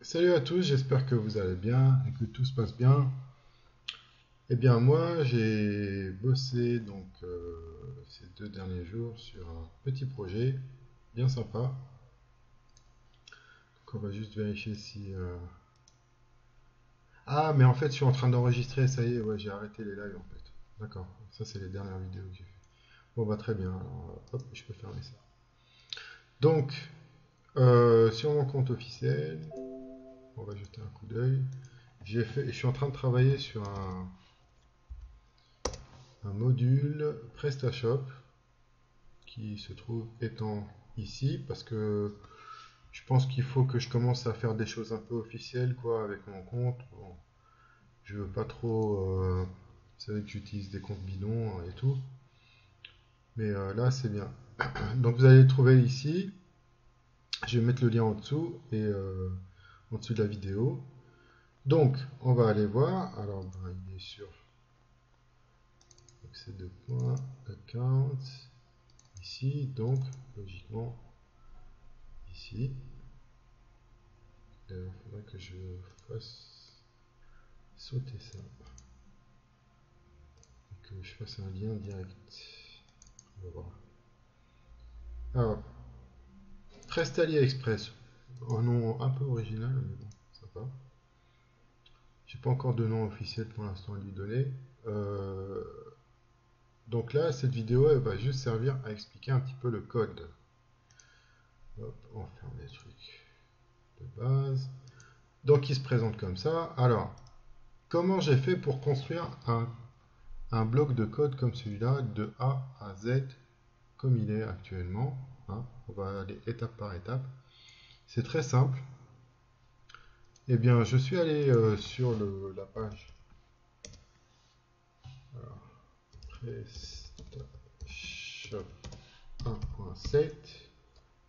Salut à tous, j'espère que vous allez bien et que tout se passe bien. Eh bien moi j'ai bossé ces 2 derniers jours sur un petit projet bien sympa. Donc on va juste vérifier si... Ah mais en fait je suis en train d'enregistrer, ça y est, ouais j'ai arrêté les lives en fait. D'accord, ça c'est les dernières vidéos que j'ai fait. Bon bah très bien, alors hop, je peux fermer ça. Donc sur mon compte officiel, on va jeter un coup d'œil. Je suis en train de travailler sur un module PrestaShop qui se trouve étant ici parce que je pense qu'il faut que je commence à faire des choses un peu officielles quoi avec mon compte. Bon, je veux pas trop, vous savez que j'utilise des comptes bidons et tout, mais là c'est bien. Donc vous allez le trouver ici. Je vais mettre le lien en dessous et en dessous de la vidéo. Donc on va aller voir. Alors ben, il est sur ces 2 points account ici, donc logiquement ici. Il faudrait que je fasse sauter ça et que je fasse un lien direct. On va voir. Alors, Prestalia Express. Un nom un peu original, mais bon, sympa. J'ai pas encore de nom officiel pour l'instant à lui donner. Euh, donc là, cette vidéo, elle va juste servir à expliquer un petit peu le code. Hop, on ferme les trucs de base. Donc il se présente comme ça. Alors, comment j'ai fait pour construire un bloc de code comme celui-là de A à Z comme il est actuellement, hein. On va aller étape par étape. C'est très simple. Eh bien, je suis allé sur la page PrestaShop 1.7.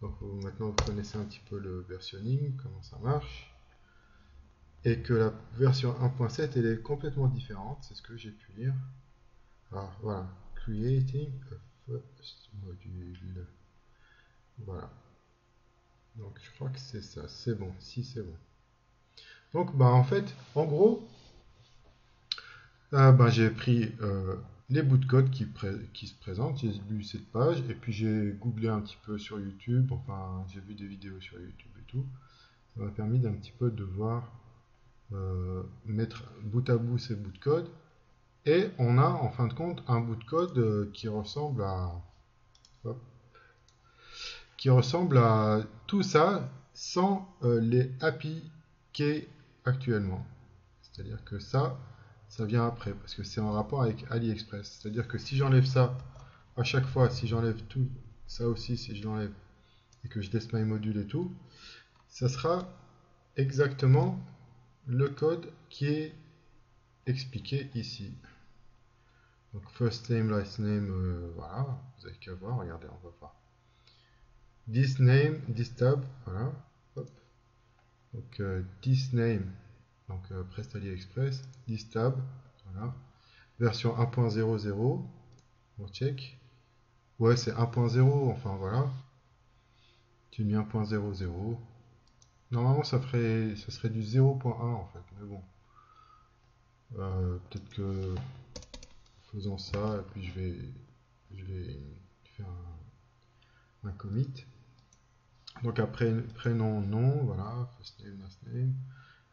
Donc maintenant vous connaissez un petit peu le versionning, comment ça marche. Et que la version 1.7 elle est complètement différente, c'est ce que j'ai pu lire. Alors voilà, creating a first module. Voilà. Donc je crois que c'est ça, c'est bon, si c'est bon. Donc bah en fait, en gros, bah, j'ai pris les bouts de code qui se présentent, j'ai lu cette page, et puis j'ai googlé un petit peu sur YouTube, enfin j'ai vu des vidéos sur YouTube et tout. Ça m'a permis d'un petit peu de voir, mettre bout à bout ces bouts de code, et on a en fin de compte un bout de code hop, qui ressemble à tout ça sans les API qu'est actuellement. C'est-à-dire que ça vient après, parce que c'est en rapport avec AliExpress. C'est-à-dire que si j'enlève ça, à chaque fois, si j'enlève tout, ça aussi, si je l'enlève, et que je laisse my module et tout, ça sera exactement le code qui est expliqué ici. Donc first name, last name, voilà, vous avez qu'à voir, regardez, on va voir. This name, this tab, voilà, hop. Donc this name, donc Prest AliExpress, this tab, voilà. Version 1.00, on check. Ouais, c'est 1.0, enfin voilà. J'ai mis 1.00. Normalement, ça serait du 0.1 en fait, mais bon. Peut-être que faisant ça, et puis je vais faire un commit. Donc après, prénom, nom, voilà, first name, last name,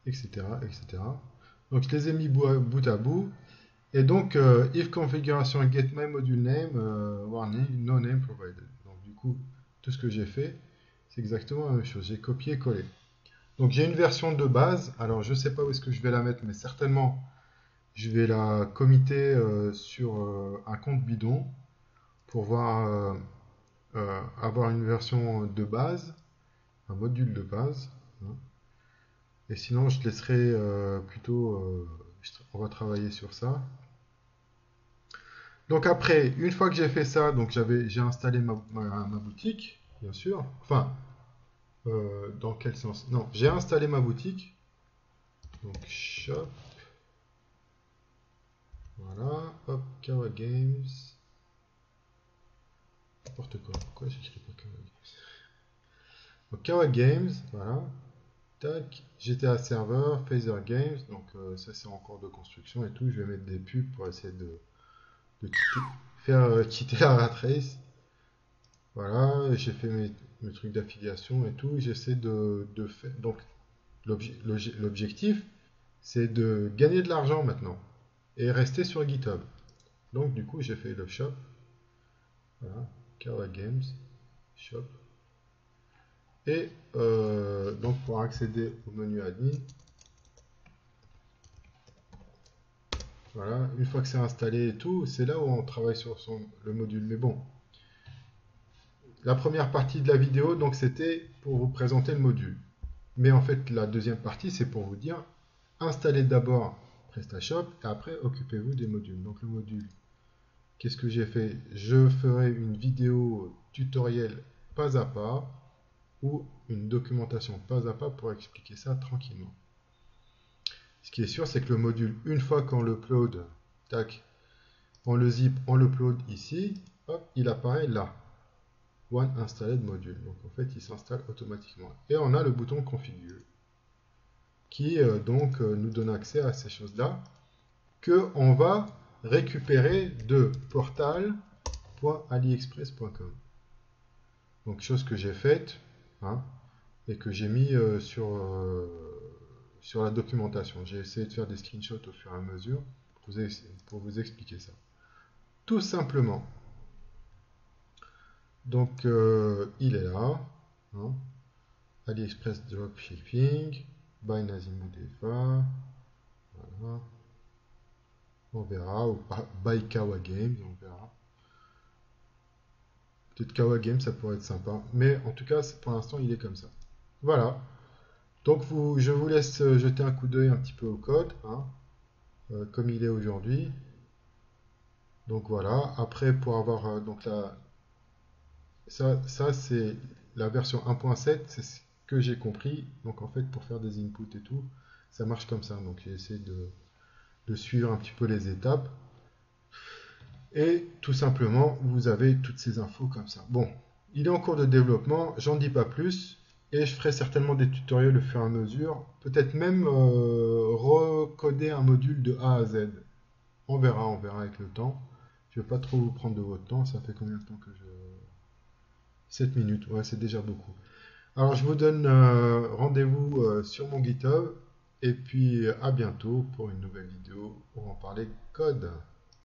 etc., etc. Donc je les ai mis bout à bout. Et donc, if configuration get my module name, warning, no name provided. Donc du coup, tout ce que j'ai fait, c'est exactement la même chose. J'ai copié-collé. Donc j'ai une version de base. Alors je ne sais pas où est-ce que je vais la mettre, mais certainement je vais la committer sur un compte bidon pour voir avoir une version de base, un module de base, hein. Et sinon je laisserai plutôt, on va travailler sur ça. Donc après, une fois que j'ai fait ça, donc j'ai installé ma boutique, bien sûr. Enfin, dans quel sens? Non, j'ai installé ma boutique. Donc shop, voilà, hop, Kawa Games. N'importe quoi, pourquoi j'écris pas Kawa Games? Donc Kawa Games, voilà. Tac, GTA Server, Phaser Games, donc ça c'est en cours de construction et tout. Je vais mettre des pubs pour essayer de faire quitter la rat race. Voilà, j'ai fait mes trucs d'affiliation et tout. J'essaie de faire. Donc l'objectif c'est de gagner de l'argent maintenant et rester sur GitHub. Donc du coup j'ai fait le shop. Voilà, Kawa Games, shop. Et donc pour accéder au menu admin, voilà, une fois que c'est installé et tout, c'est là où on travaille sur le module. Mais bon, la première partie de la vidéo, donc c'était pour vous présenter le module. Mais en fait, la deuxième partie, c'est pour vous dire, installez d'abord PrestaShop et après occupez-vous des modules. Donc le module, qu'est-ce que j'ai fait? Je ferai une vidéo tutoriel pas à pas ou une documentation pas à pas pour expliquer ça tranquillement. Ce qui est sûr, c'est que le module, une fois qu'on l'upload, tac, on le zip, on l'upload ici, hop, il apparaît là. One Installed Module. Donc en fait, il s'installe automatiquement. Et on a le bouton Configure qui donc nous donne accès à ces choses-là que on va récupérer de portal.aliexpress.com. Donc chose que j'ai faite hein, et que j'ai mis sur la documentation. J'ai essayé de faire des screenshots au fur et à mesure pour vous expliquer ça. Tout simplement. Donc il est là. Hein. AliExpress Dropshipping, by Nazimudefa, voilà. On verra, ou by Kawa Games, on verra. Peut-être Kawa Games, ça pourrait être sympa, mais en tout cas, pour l'instant, il est comme ça. Voilà. Donc je vous laisse jeter un coup d'œil un petit peu au code, hein, comme il est aujourd'hui. Donc voilà. Après, pour avoir donc ça c'est la version 1.7, c'est ce que j'ai compris. Donc en fait, pour faire des inputs et tout, ça marche comme ça. Donc j'ai essayé de suivre un petit peu les étapes. Et tout simplement, vous avez toutes ces infos comme ça. Bon, il est en cours de développement, j'en dis pas plus. Et je ferai certainement des tutoriels au fur et à mesure. Peut-être même recoder un module de A à Z. On verra avec le temps. Je ne vais pas trop vous prendre de votre temps. Ça fait combien de temps que je... 7 minutes, ouais, c'est déjà beaucoup. Alors, je vous donne rendez-vous sur mon GitHub. Et puis, à bientôt pour une nouvelle vidéo pour en parler code.